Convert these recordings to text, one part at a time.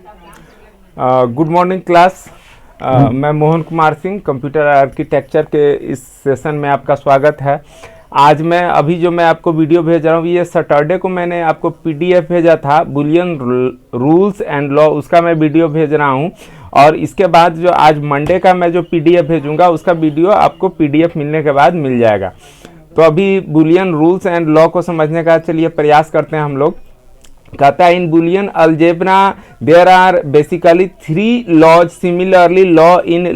Good morning class. मैं Mohan Kumar Singh, computer architecture के इस सेशन में आपका स्वागत है। आज मैं आपको वीडियो भेज रहा हूँ। ये सैटरडे को मैंने आपको पीडीएफ भेजा था, बुलियन रूल्स एंड लॉ, उसका मैं वीडियो भेज रहा हूँ। और इसके बाद जो आज मंडे का मैं जो पीडीएफ भेजूंगा उसका वीडियो आपको पीडीएफ मिलने के बाद मिल जाएगा। तो अभी बुलियन रूल्स एंड लॉ को समझने का चलिए प्रयास करते हैं हम लोग। कहता है in Boolean algebra there are basically 3 laws similarly law in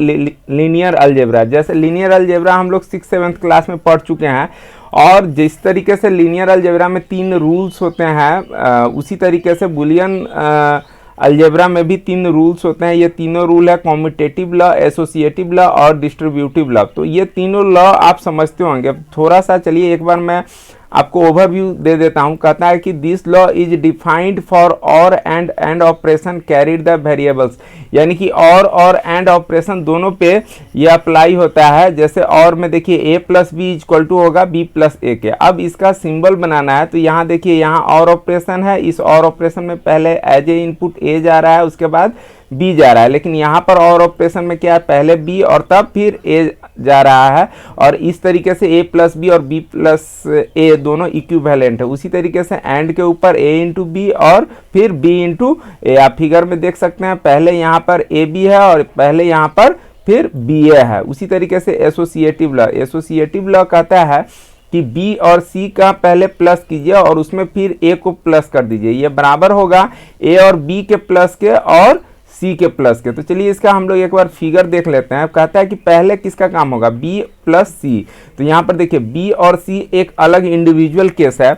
linear algebra. जैसे लीनियर अलजेब्रा हम लोग 6th-7th क्लास में पढ़ चुके हैं, और जिस तरीके से लीनियर अलजेब्रा में 3 रूल्स होते हैं, उसी तरीके से बुलियन अलजेब्रा में भी 3 रूल्स होते हैं। ये तीनों रूल है कॉम्यूटेटिव लॉ, एसोसिएटिव लॉ और डिस्ट्रीब्यूटिव लॉ। तो ये तीनों लॉ आप समझते होंगे। थोड़ा सा चलिए एक बार मैं आपको ओवरव्यू दे देता हूं। कहता है कि this law is defined for और and operation carried the variables, यानी कि और एंड ऑपरेशन दोनों पे ये अप्लाई होता है। जैसे और में देखिए a plus B equal to होगा b प्लस ए के। अब इसका सिंबल बनाना है, तो यहाँ देखिए यहाँ और ऑपरेशन है। इस और ऑपरेशन में पहले एज ए इनपुट a जा रहा है, उसके बाद b जा रहा है। लेकिन यहाँ पर और ऑपरेशन में क्या है, पहले b और तब फिर a जा रहा है। और इस तरीके से a प्लस बी और b प्लस a दोनों इक्विवेलेंट है। उसी तरीके से एंड के ऊपर a इंटू बी और फिर b इंटू ए। आप फिगर में देख सकते हैं, पहले यहाँ पर ए बी है और पहले यहाँ पर फिर बी ए है। उसी तरीके से एसोसिएटिव लॉ कहता है कि b और c का पहले प्लस कीजिए और उसमें फिर a को प्लस कर दीजिए। ये बराबर होगा a और b के प्लस के और c के प्लस के। तो चलिए इसका हम लोग एक बार फिगर देख लेते हैं। कहता है कि पहले किसका काम होगा, b प्लस c। तो यहाँ पर देखिए b और c एक अलग इंडिविजुअल केस है,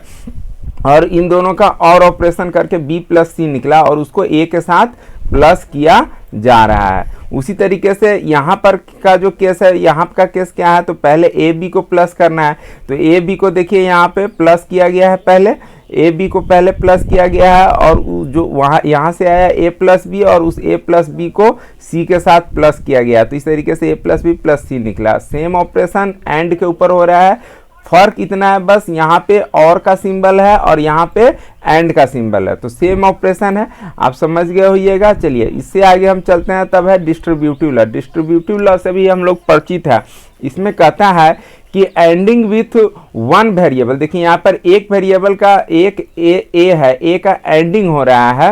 और इन दोनों का और ऑपरेशन करके b प्लस c निकला और उसको a के साथ प्लस किया जा रहा है। उसी तरीके से यहाँ पर का जो केस है, यहाँ का केस क्या है, तो पहले ए बी को प्लस करना है। तो ए बी को देखिए यहाँ पे प्लस किया गया है, पहले ए बी को पहले प्लस किया गया है, और जो वहाँ यहाँ से आया ए प्लस बी और उस ए प्लस बी को सी के साथ प्लस किया गया। तो इस तरीके से ए प्लस बी प्लस सी निकला। सेम ऑपरेशन एंड के ऊपर हो रहा है। फर्क इतना है बस, यहाँ पे और का सिंबल है और यहाँ पे एंड का सिंबल है। तो सेम ऑपरेशन है, आप समझ गए होइएगा। चलिए इससे आगे हम चलते हैं। तब है डिस्ट्रीब्यूटिव लॉ। डिस्ट्रीब्यूटिव लॉ से भी हम लोग परिचित है। इसमें कहता है कि एंडिंग विथ 1 वेरिएबल, देखिए यहाँ पर एक वेरिएबल का एक ए है, ए का एंडिंग हो रहा है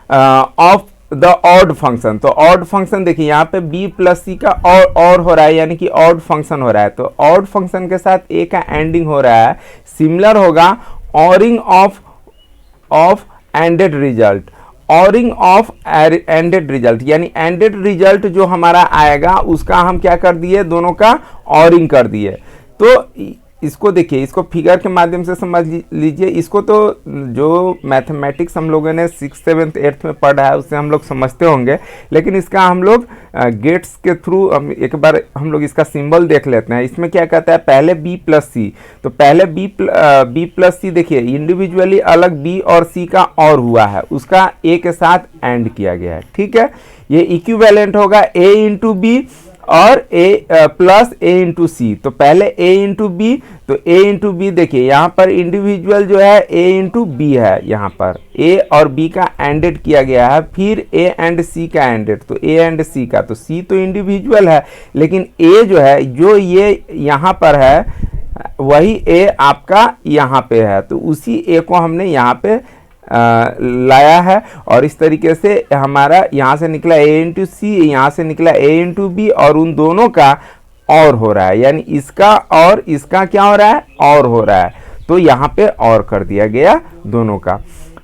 ऑफ द ऑड फंक्शन। तो ऑड फंक्शन देखिए यहाँ पे b प्लस सी का और हो रहा है, यानी कि ऑड फंक्शन हो रहा है। तो ऑड फंक्शन के साथ a का एंडिंग हो रहा है, सिमिलर होगा ORing of ended result. ORing of ended result, यानी एंडेड रिजल्ट जो हमारा आएगा उसका हम क्या कर दिए, दोनों का ऑरिंग कर दिए। तो इसको देखिए, इसको फिगर के माध्यम से समझ लीजिए। इसको तो जो मैथमेटिक्स हम लोगों ने 6th 7th 8th में पढ़ा है उससे हम लोग समझते होंगे, लेकिन इसका हम लोग गेट्स के थ्रू एक बार हम लोग इसका सिंबल देख लेते हैं। इसमें क्या कहता है, पहले b प्लस सी। तो पहले b प्लस सी देखिए इंडिविजुअली अलग b और c का और हुआ है, उसका a के साथ एंड किया गया है। ठीक है, ये इक्विवेलेंट होगा a इंटू बी और a प्लस a इंटू सी। तो पहले a इंटू बी, तो a इंटू बी देखिए यहाँ पर इंडिविजुअल जो है a इंटू बी है, यहाँ पर a और b का एंडेड किया गया है, फिर a एंड c का एंडेड। तो a एंड c का, तो c तो इंडिविजुअल है, लेकिन a जो है, जो ये यहाँ पर है वही a आपका यहाँ पे है। तो उसी a को हमने यहाँ पे लाया है, और इस तरीके से हमारा यहाँ से निकला a इंटू सी, यहाँ से निकला a इंटू बी, और उन दोनों का और हो रहा है, यानी इसका और इसका क्या हो रहा है, और हो रहा है। तो यहाँ पे और कर दिया गया दोनों का।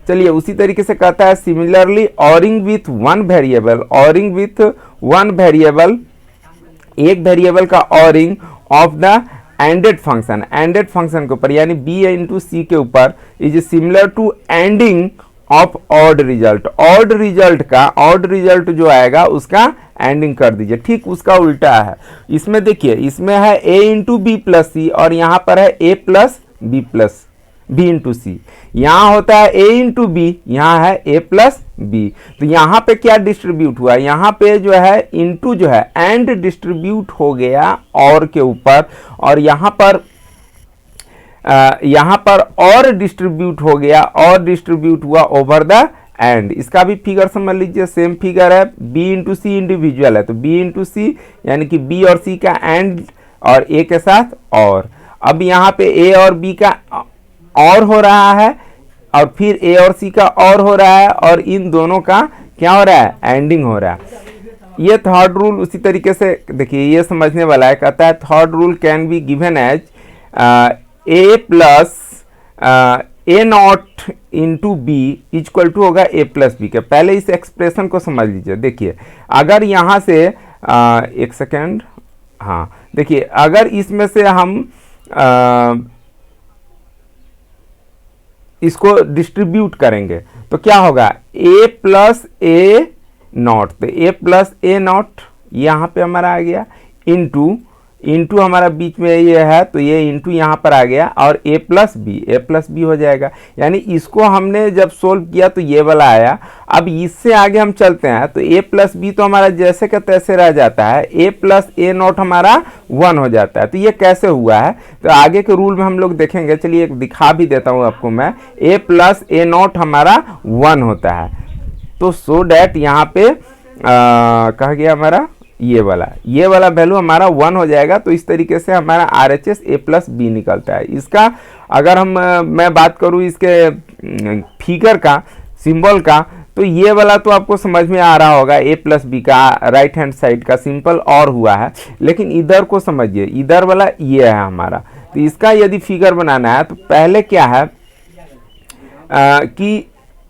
चलिए उसी तरीके से कहता है similarly ORing with 1 variable. ORing with 1 variable, एक वेरिएबल का ORing of the ANDed function, ANDed function के ऊपर, यानी b इंटू सी के ऊपर, is similar to ANDing of ORed result. ORed result का, ऑड रिजल्ट जो आएगा उसका एंडिंग कर दीजिए। ठीक उसका उल्टा है। इसमें देखिए, इसमें है a into B plus C और यहाँ पर है a plus B plus B into C. यहाँ होता है a इंटू बी, यहाँ है a प्लस बी। तो यहाँ पे क्या डिस्ट्रीब्यूट हुआ, यहाँ पे जो है इंटू जो है एंड डिस्ट्रीब्यूट हो गया और के ऊपर, और यहाँ पर और डिस्ट्रीब्यूट हो गया, और डिस्ट्रीब्यूट हुआ ओवर द एंड, इसका भी फिगर समझ लीजिए, सेम फिगर है, बी इंटू सी इंडिविजुअल है, तो बी इंटू सी यानी कि बी और सी का एंड और ए के साथ और। अब यहाँ पे ए और बी का और हो रहा है और फिर ए और सी का और हो रहा है और इन दोनों का क्या हो रहा है, एंडिंग हो रहा है। ये थर्ड रूल उसी तरीके से देखिए, ये समझने वाला है, कहता है third rule can be given as A plus A not into B equal to होगा ए प्लस बी के। पहले इस एक्सप्रेशन को समझ लीजिए। देखिए अगर यहाँ से एक सेकेंड, हाँ देखिए अगर इसमें से हम इसको डिस्ट्रीब्यूट करेंगे तो क्या होगा, a प्लस ए नॉट, तो a प्लस ए नॉट यहाँ पे हमारा आ गया, इंटू हमारा बीच में ये है तो ये इंटू यहाँ पर आ गया और a प्लस बी हो जाएगा। यानी इसको हमने जब सोल्व किया तो ये वाला आया। अब इससे आगे हम चलते हैं तो a प्लस बी तो हमारा जैसे का तैसे रह जाता है, a प्लस ए नॉट हमारा 1 हो जाता है। तो ये कैसे हुआ है तो आगे के रूल में हम लोग देखेंगे। चलिए एक दिखा भी देता हूँ आपको मैं, a प्लस ए नॉट हमारा 1 होता है, तो सो डैट यहाँ पे कहा गया हमारा ये वाला वैल्यू हमारा 1 हो जाएगा। तो इस तरीके से हमारा RHS a प्लस बी निकलता है। इसका अगर मैं बात करूँ इसके फिगर का, सिंबल का, तो ये वाला तो आपको समझ में आ रहा होगा, a प्लस बी का राइट हैंड साइड का सिंपल और हुआ है, लेकिन इधर को समझिए, इधर वाला ये है हमारा। तो इसका यदि फिगर बनाना है तो पहले क्या है कि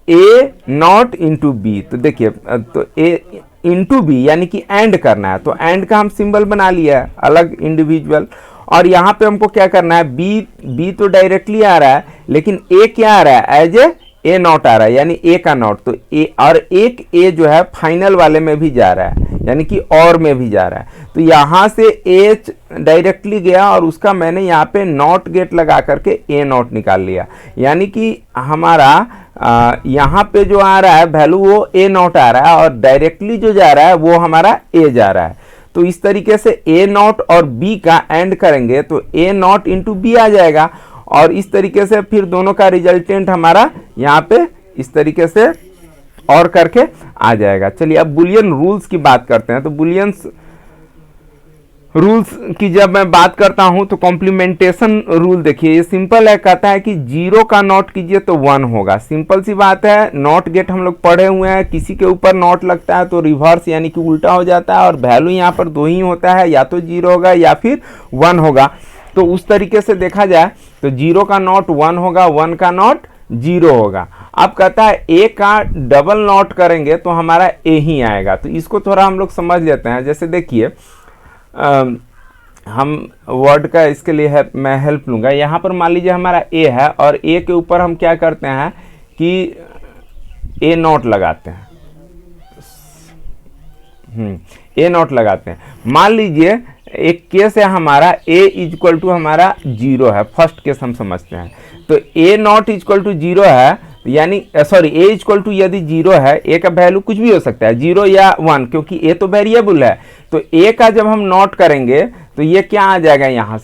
a नॉट इंटू बी, तो देखिए तो a इंटू बी यानी कि एंड करना है, तो एंड का हम सिंबल बना लिया है अलग इंडिविजुअल। और यहाँ पे हमको क्या करना है, बी तो डायरेक्टली आ रहा है, लेकिन ए क्या आ रहा है, एज ए नॉट आ रहा है, यानी ए का नॉट। तो ए और एक ए जो है फाइनल वाले में भी जा रहा है, यानी कि और में भी जा रहा है। तो यहाँ से एच डायरेक्टली गया और उसका मैंने यहाँ पे नॉट गेट लगा करके ए नॉट निकाल लिया, यानी कि हमारा यहाँ पे जो आ रहा है वैल्यू वो ए नॉट आ रहा है और डायरेक्टली जो जा रहा है वो हमारा ए जा रहा है। तो इस तरीके से ए नॉट और बी का एंड करेंगे तो ए नॉट इंटू बी आ जाएगा और इस तरीके से फिर दोनों का रिजल्टेंट हमारा यहाँ पे इस तरीके से और करके आ जाएगा। चलिए अब बुलियन रूल्स की बात करते हैं। तो बुलियन रूल्स की जब मैं बात करता हूं तो कॉम्प्लीमेंटेशन रूल देखिए, ये सिंपल है, कहता है कि 0 का नॉट कीजिए तो 1 होगा। सिंपल सी बात है, नॉट गेट हम लोग पढ़े हुए हैं, किसी के ऊपर नॉट लगता है तो रिवर्स यानी कि उल्टा हो जाता है और वैल्यू यहाँ पर 2 ही होता है, या तो 0 होगा या फिर 1 होगा। तो उस तरीके से देखा जाए तो 0 का नॉट 1 होगा, 1 का नॉट 0 होगा। अब कहता है ए का डबल नॉट करेंगे तो हमारा ए ही आएगा। तो इसको थोड़ा हम लोग समझ लेते हैं। जैसे देखिए हम वर्ड का इसके लिए मैं हेल्प लूँगा। यहाँ पर मान लीजिए हमारा ए है और ए के ऊपर हम क्या करते हैं कि ए नॉट लगाते हैं, ए नॉट लगाते हैं। मान लीजिए एक केस है हमारा a इक्वल टू हमारा 0 है, फर्स्ट केस हम समझते हैं। तो a नॉट इक्वल टू 0 है, यानी सॉरी a इक्वल टू यदि 0 है, a का वैल्यू कुछ भी हो सकता है 0 या 1, क्योंकि a तो वेरिएबल है। तो a का जब हम नॉट करेंगे तो ये क्या आ जाएगा, यहाँ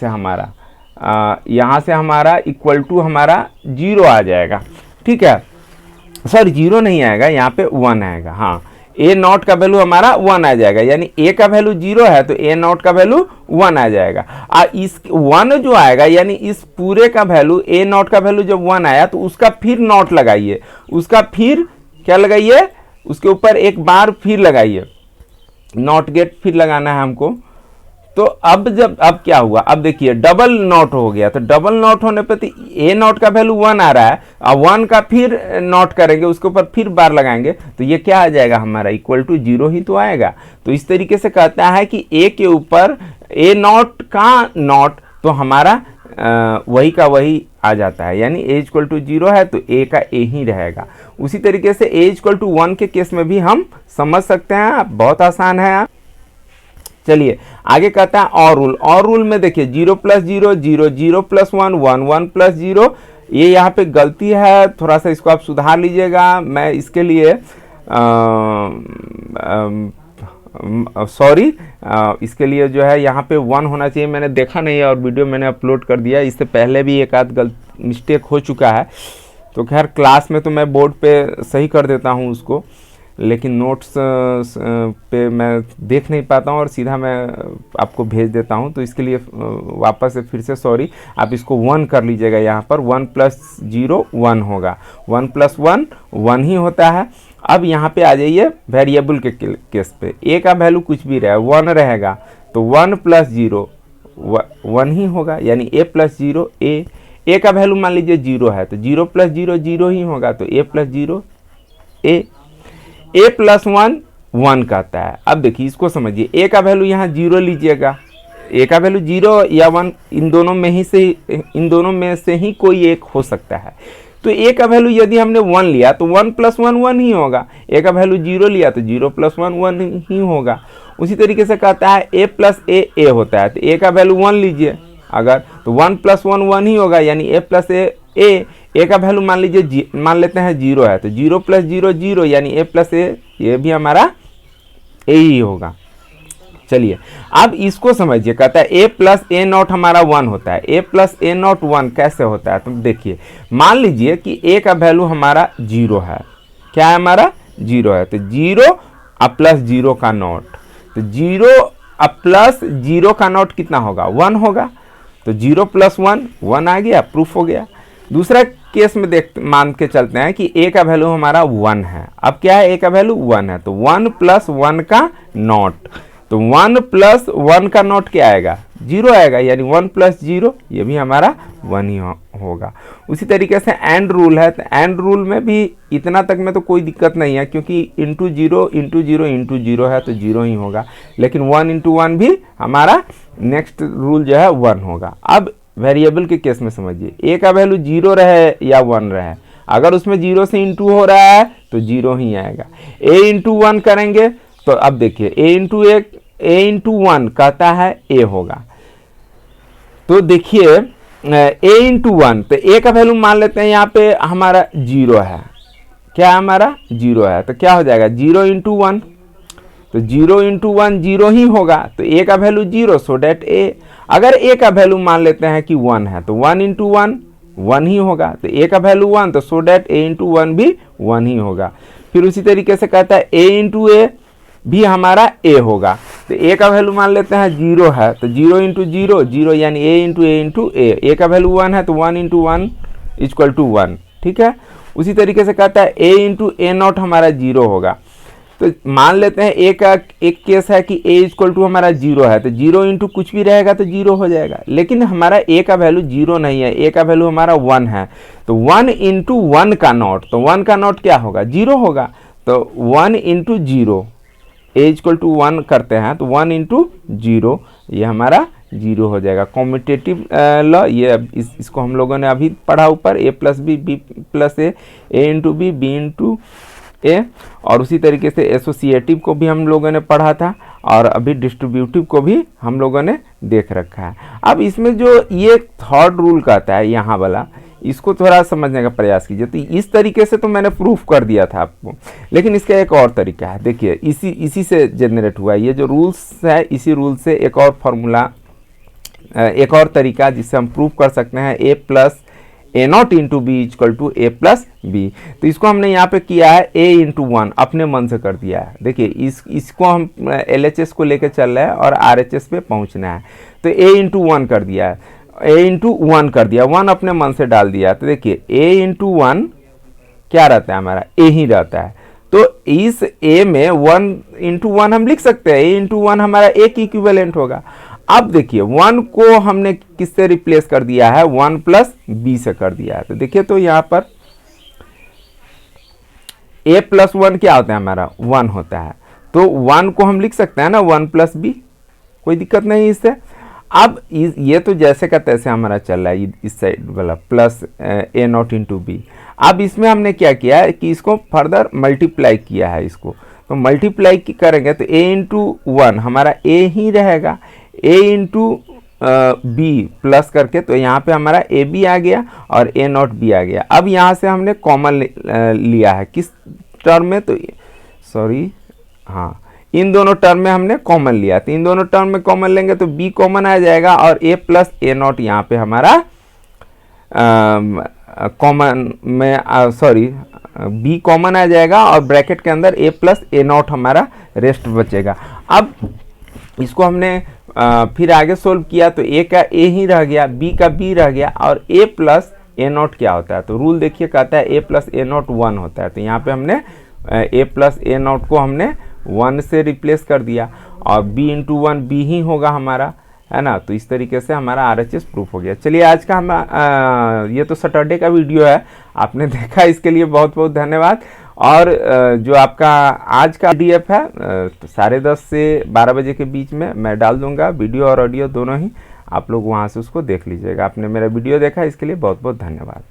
से हमारा इक्वल टू हमारा 0 आ जाएगा। ठीक है, सॉरी 0 नहीं आएगा, यहाँ पे 1 आएगा। हाँ, ए नॉट का वैल्यू हमारा 1 आ जाएगा, यानी ए का वैल्यू 0 है तो ए नॉट का वैल्यू 1 आ जाएगा। इस 1 जो आएगा यानी इस पूरे का वैल्यू, ए नॉट का वैल्यू जब 1 आया तो उसका फिर नॉट लगाइए, उसका फिर क्या लगाइए, उसके ऊपर एक बार फिर लगाइए, नॉट गेट फिर लगाना है हमको। तो अब क्या हुआ, अब देखिए डबल नॉट हो गया। तो डबल नॉट होने पर ए नॉट का वैल्यू 1 आ रहा है, अब 1 का फिर नॉट करेंगे, उसके ऊपर फिर बार लगाएंगे तो ये क्या आ जाएगा हमारा, इक्वल टू 0 ही तो आएगा। तो इस तरीके से कहता है कि ए के ऊपर ए नॉट का नॉट तो हमारा वही का वही आ जाता है, यानी ए इक्वल टू 0 है तो ए का ए ही रहेगा। उसी तरीके से ए इक्वल टू 1 के केस में भी हम समझ सकते हैं, बहुत आसान है। चलिए आगे कहता है और रूल में देखिए 0 प्लस 0 0, 0 प्लस 1 1, 1 प्लस 0। ये यहाँ पे गलती है, थोड़ा सा इसको आप सुधार लीजिएगा। मैं इसके लिए सॉरी, इसके लिए जो है यहाँ पे 1 होना चाहिए, मैंने देखा नहीं है और वीडियो मैंने अपलोड कर दिया। इससे पहले भी एक आध मिस्टेक हो चुका है, तो खैर क्लास में तो मैं बोर्ड पे सही कर देता हूँ उसको, लेकिन नोट्स पे मैं देख नहीं पाता हूँ और सीधा मैं आपको भेज देता हूँ। तो इसके लिए वापस से फिर से सॉरी, आप इसको 1 कर लीजिएगा। यहाँ पर 1 + 0 1 होगा, 1 + 1 1 ही होता है। अब यहाँ पे आ जाइए वेरिएबल के केस पे, a का वैल्यू कुछ भी रहे 1 रहेगा, तो 1 + 0 1 ही होगा, यानी a + 0 a का वैल्यू मान लीजिए 0 है, तो 0 + 0 0 ही होगा, तो a + 0 a + 1 1 कहता है। अब देखिए इसको समझिए, a का वैल्यू यहाँ 0 लीजिएगा, a का वैल्यू 0 या 1 इन दोनों में से ही कोई एक हो सकता है। तो a का वैल्यू यदि हमने 1 लिया तो 1 + 1 1 ही होगा, a का वैल्यू 0 लिया तो 0 + 1 1 ही होगा। उसी तरीके से कहता है a + a होता है, तो a का वैल्यू 1 लीजिए अगर, तो 1 + 1 1 ही होगा, यानी a + a का वैल्यू मान लेते हैं 0 है, तो 0 + 0 0, यानी a + a, ये भी हमारा a ही होगा। चलिए अब इसको समझिए, कहता है a + a0 हमारा 1 होता है, a + a0 1 कैसे होता है? तो देखिए मान लीजिए कि a का वैल्यू हमारा 0 है, क्या है हमारा 0 है, तो 0 + 0 का नॉट, तो 0 + 0 का नॉट कितना होगा 1 होगा, तो 0 + 1 1 आ गया, प्रूफ हो गया। दूसरा केस में मान के चलते हैं कि a का वैल्यू हमारा 1 है। अब क्या है, a का वैल्यू 1 है, तो 1 + 1 का नॉट, तो 1 + 1 का नॉट क्या आएगा 0 आएगा, यानी 1 + 0 ये भी हमारा 1 ही होगा। उसी तरीके से एंड रूल है, तो एंड रूल में भी इतना तक में तो कोई दिक्कत नहीं है, क्योंकि × 0 × 0 × 0 है तो 0 ही होगा, लेकिन 1 × 1 भी हमारा नेक्स्ट रूल जो है 1 होगा। अब वेरिएबल के केस में समझिए, a का वैल्यू 0 रहे या 1 रहे, अगर उसमें 0 से इंटू हो रहा है तो 0 ही आएगा। a × 1 करेंगे तो अब देखिए a × 1 कहता है a होगा, तो देखिए a × 1, तो a का वैल्यू मान लेते हैं यहाँ पे हमारा 0 है, क्या हमारा 0 है, तो क्या हो जाएगा 0 × 1, तो 0 × 1 0 ही होगा, तो a का वैल्यू 0, सो डैट a, अगर a का वैल्यू मान लेते हैं कि 1 है, तो 1 × 1 1 ही होगा, तो a का वैल्यू 1, तो सो डैट a × 1 भी 1 ही होगा। फिर उसी तरीके से कहता है a × a भी हमारा a होगा, तो a का वैल्यू मान लेते हैं 0 है, तो 0 × 0 0, यानी a × a का वैल्यू 1 है, तो 1 × 1 = 1, ठीक है। उसी तरीके से कहता है a × a0 हमारा 0 होगा, तो मान लेते हैं a का एक केस है कि a = हमारा 0 है, तो 0 × कुछ भी रहेगा तो 0 हो जाएगा, लेकिन हमारा a का वैल्यू 0 नहीं है, a का वैल्यू हमारा 1 है, तो 1 × 1 का नॉट, तो 1 का नॉट क्या होगा 0 होगा, तो 1 × 0, a = 1 करते हैं, तो 1 × 0 ये हमारा 0 हो जाएगा। कॉम्यूटेटिव लॉ ये इसको हम लोगों ने अभी पढ़ा ऊपर, a + b b + a × b b × a, और उसी तरीके से एसोसिएटिव को भी हम लोगों ने पढ़ा था, और अभी डिस्ट्रीब्यूटिव को भी हम लोगों ने देख रखा है। अब इसमें जो ये थर्ड रूल कहता है यहाँ वाला, इसको थोड़ा समझने का प्रयास कीजिए। तो इस तरीके से तो मैंने प्रूफ कर दिया था आपको, लेकिन इसका एक और तरीका है, देखिए इसी से जनरेट हुआ है ये जो रूल्स है, इसी रूल से एक और फार्मूला, एक और तरीका जिससे हम प्रूफ कर सकते हैं a + a0 × b = a + b। तो इसको हमने यहाँ पे किया है a × 1, अपने मन से कर दिया है। देखिए इसको हम LHS को लेके चल रहे हैं और RHS पे पहुँचना है, तो a × 1 कर दिया है, a × 1 कर दिया, 1 अपने मन से डाल दिया। तो देखिए a × 1 क्या रहता है हमारा a ही रहता है, तो इस a में 1 × 1 हम लिख सकते हैं, a × 1 हमारा a की इक्विवेलेंट होगा। अब देखिए 1 को हमने किससे रिप्लेस कर दिया है, 1 + b से कर दिया है। तो देखिए तो यहाँ पर a + 1 क्या होता है हमारा 1 होता है, तो 1 को हम लिख सकते हैं ना 1 + b, कोई दिक्कत नहीं इससे। अब ये तो जैसे का तैसे हमारा चल रहा है इस साइड वाला प्लस a0 × b। अब इसमें हमने क्या किया है कि इसको फर्दर मल्टीप्लाई किया है, इसको तो मल्टीप्लाई करेंगे तो a × 1 हमारा a ही रहेगा, a × b प्लस करके, तो यहाँ पे हमारा a b आ गया और a0 b आ गया। अब यहाँ से हमने कॉमन लिया है किस टर्म में, तो सॉरी हाँ, इन दोनों टर्म में हमने कॉमन लिया, तो इन दोनों टर्म में कॉमन लेंगे तो b कॉमन आ जाएगा और a + a0 यहाँ पे हमारा कॉमन में सॉरी बी कॉमन आ जाएगा और ब्रैकेट के अंदर ए प्लस ए नॉट हमारा रेस्ट बचेगा। अब इसको हमने फिर आगे सोल्व किया तो ए का ए ही रह गया, बी का बी रह गया, और ए प्लस ए नॉट क्या होता है, तो रूल देखिए कहता है ए प्लस ए नॉट 1 होता है। तो यहाँ पे हमने ए प्लस ए नॉट को हमने 1 से रिप्लेस कर दिया और b इंटू 1 b ही होगा हमारा, है ना। तो इस तरीके से हमारा RHS प्रूफ हो गया। चलिए आज का हम ये तो सैटरडे का वीडियो है, आपने देखा, इसके लिए बहुत बहुत धन्यवाद। और जो आपका आज का PDF है तो 10:30 से 12 बजे के बीच में मैं डाल दूंगा, वीडियो और ऑडियो दोनों ही, आप लोग वहाँ से उसको देख लीजिएगा। आपने मेरा वीडियो देखा, इसके लिए बहुत बहुत धन्यवाद।